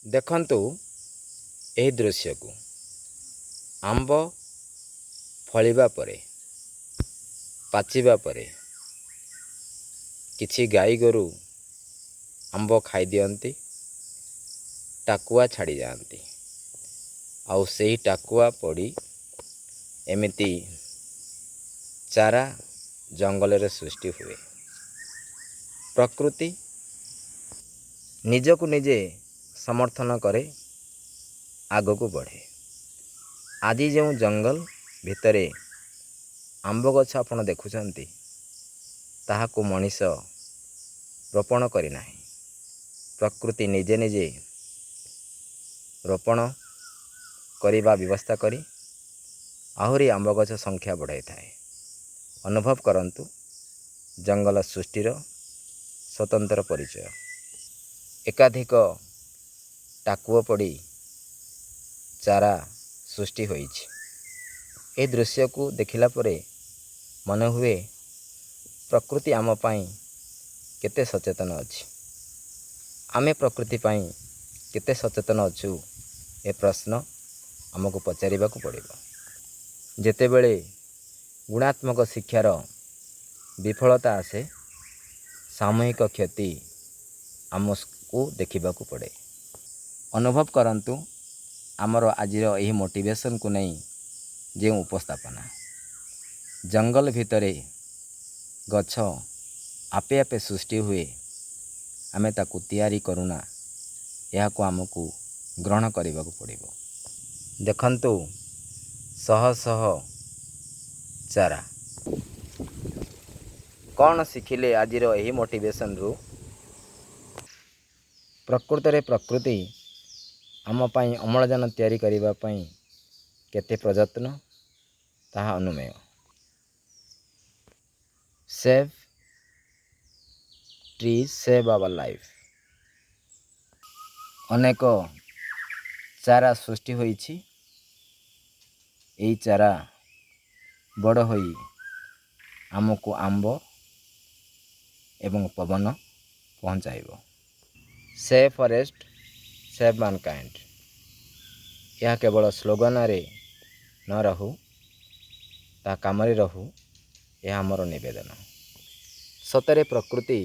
ଦେଖନ୍ତୁ ଏହି ଦୃଶ୍ୟକୁ। ଆମ୍ବ ଫଳିବା ପରେ, ପାଚିବା ପରେ କିଛି ଗାଈ ଗୋରୁ ଆମ୍ବ ଖାଇଦିଅନ୍ତି, ଟାକୁଆ ଛାଡ଼ି ଯାଆନ୍ତି। ଆଉ ସେହି ଟାକୁଆ ପଡ଼ି ଏମିତି ଚାରା ଜଙ୍ଗଲରେ ସୃଷ୍ଟି ହୁଏ। ପ୍ରକୃତି ନିଜକୁ ନିଜେ ସମର୍ଥନ କରେ, ଆଗକୁ ବଢ଼େ। ଆଜି ଯେଉଁ ଜଙ୍ଗଲ ଭିତରେ ଆମ୍ବ ଗଛ ଆପଣ ଦେଖୁଛନ୍ତି, ତାହାକୁ ମଣିଷ ରୋପଣ କରିନାହିଁ। ପ୍ରକୃତି ନିଜେ ନିଜେ ରୋପଣ କରିବା ବ୍ୟବସ୍ଥା କରି ଆହୁରି ଆମ୍ବ ଗଛ ସଂଖ୍ୟା ବଢ଼ାଇଥାଏ। ଅନୁଭବ କରନ୍ତୁ ଜଙ୍ଗଲ ସୃଷ୍ଟିର ସ୍ୱତନ୍ତ୍ର ପରିଚୟ। ଏକାଧିକ ଟାକୁଆ ପଡ଼ି ଚାରା ସୃଷ୍ଟି ହୋଇଛି। ଏହି ଦୃଶ୍ୟକୁ ଦେଖିଲା ପରେ ମନେ ହୁଏ ପ୍ରକୃତି ଆମ ପାଇଁ କେତେ ସଚେତନ ଅଛି। ଆମେ ପ୍ରକୃତି ପାଇଁ କେତେ ସଚେତନ ଅଛୁ, ଏ ପ୍ରଶ୍ନ ଆମକୁ ପଚାରିବାକୁ ପଡ଼ିବ। ଯେତେବେଳେ ଗୁଣାତ୍ମକ ଶିକ୍ଷାର ବିଫଳତା ଆସେ, ସାମୂହିକ କ୍ଷତି ଆମକୁ ଦେଖିବାକୁ ପଡ଼େ। ଅନୁଭବ କରନ୍ତୁ ଆମର ଆଜିର ଏହି ମୋଟିଭେସନକୁ ନେଇ ଯେଉଁ ଉପସ୍ଥାପନା। ଜଙ୍ଗଲ ଭିତରେ ଗଛ ଆପେ ଆପେ ସୃଷ୍ଟି ହୁଏ, ଆମେ ତାକୁ ତିଆରି କରୁନା, ଏହାକୁ ଆମକୁ ଗ୍ରହଣ କରିବାକୁ ପଡ଼ିବ। ଦେଖନ୍ତୁ ଶହ ଶହ ଚାରା। କ'ଣ ଶିଖିଲେ ଆଜିର ଏହି ମୋଟିଭେସନରୁ? ପ୍ରକୃତରେ ପ୍ରକୃତି ଆମ ପାଇଁ ଅମ୍ଳଜାନ ତିଆରି କରିବା ପାଇଁ କେତେ ପ୍ରଯତ୍ନ, ତାହା ଅନୁମେୟ। Save trees save our life. ଅନେକ ଚାରା ସୃଷ୍ଟି ହୋଇଛି। ଏହି ଚାରା ବଡ଼ ହୋଇ ଆମକୁ ଆମ୍ବ ଏବଂ ପବନ ପହଞ୍ଚାଇବ। Save forest, save mankind. ଏହା କେବଳ ସ୍ଲୋଗାନରେ ନ ରହୁ, ତାହା କାମରେ ରହୁ, ଏହା ଆମର ନିବେଦନ। ସତରେ ପ୍ରକୃତି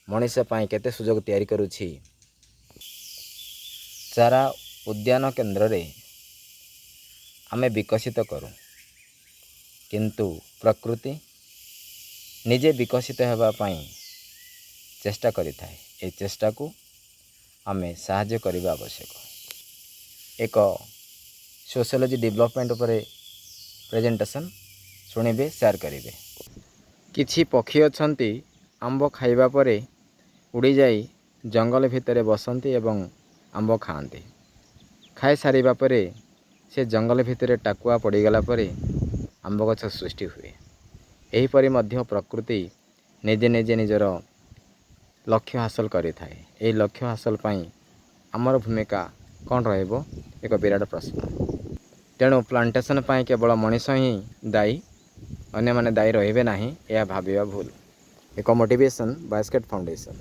ମଣିଷ ପାଇଁ କେତେ ସୁଯୋଗ ତିଆରି କରୁଛି। ଚାରା ଉଦ୍ୟାନ କେନ୍ଦ୍ରରେ ଆମେ ବିକଶିତ କରୁ, କିନ୍ତୁ ପ୍ରକୃତି ନିଜେ ବିକଶିତ ହେବା ପାଇଁ ଚେଷ୍ଟା କରିଥାଏ। ଏହି ଚେଷ୍ଟାକୁ ଆମେ ସାହାଯ୍ୟ କରିବା ଆବଶ୍ୟକ। ଏକ ସୋସିଓଲୋଜି ଡେଭଲପମେଣ୍ଟ ଉପରେ ପ୍ରେଜେଣ୍ଟେସନ୍ ଶୁଣିବେ, ସେୟାର କରିବେ। କିଛି ପକ୍ଷୀ ଅଛନ୍ତି ଆମ୍ବ ଖାଇବା ପରେ ଉଡ଼ିଯାଇ ଜଙ୍ଗଲ ଭିତରେ ବସନ୍ତି ଏବଂ ଆମ୍ବ ଖାଆନ୍ତି। ଖାଇସାରିବା ପରେ ସେ ଜଙ୍ଗଲ ଭିତରେ ଟାକୁଆ ପଡ଼ିଗଲା ପରେ ଆମ୍ବ ଗଛ ସୃଷ୍ଟି ହୁଏ। ଏହିପରି ମଧ୍ୟ ପ୍ରକୃତି ନିଜେ ନିଜେ ନିଜର ଲକ୍ଷ୍ୟ ହାସଲ କରିଥାଏ। ଏହି ଲକ୍ଷ୍ୟ ହାସଲ ପାଇଁ ଆମର ଭୂମିକା କ'ଣ ରହିବ, ଏକ ବିରାଟ ପ୍ରଶ୍ନ। ତେଣୁ ପ୍ଲାଣ୍ଟେସନ୍ ପାଇଁ କେବଳ ମଣିଷ ହିଁ ଦାୟୀ, ଅନ୍ୟମାନେ ଦାୟୀ ରହିବେ ନାହିଁ, ଏହା ଭାବିବା ଭୁଲ। ଏକ ମୋଟିଭେସନ୍ ବାସ୍କେଟ୍ ଫାଉଣ୍ଡେସନ୍।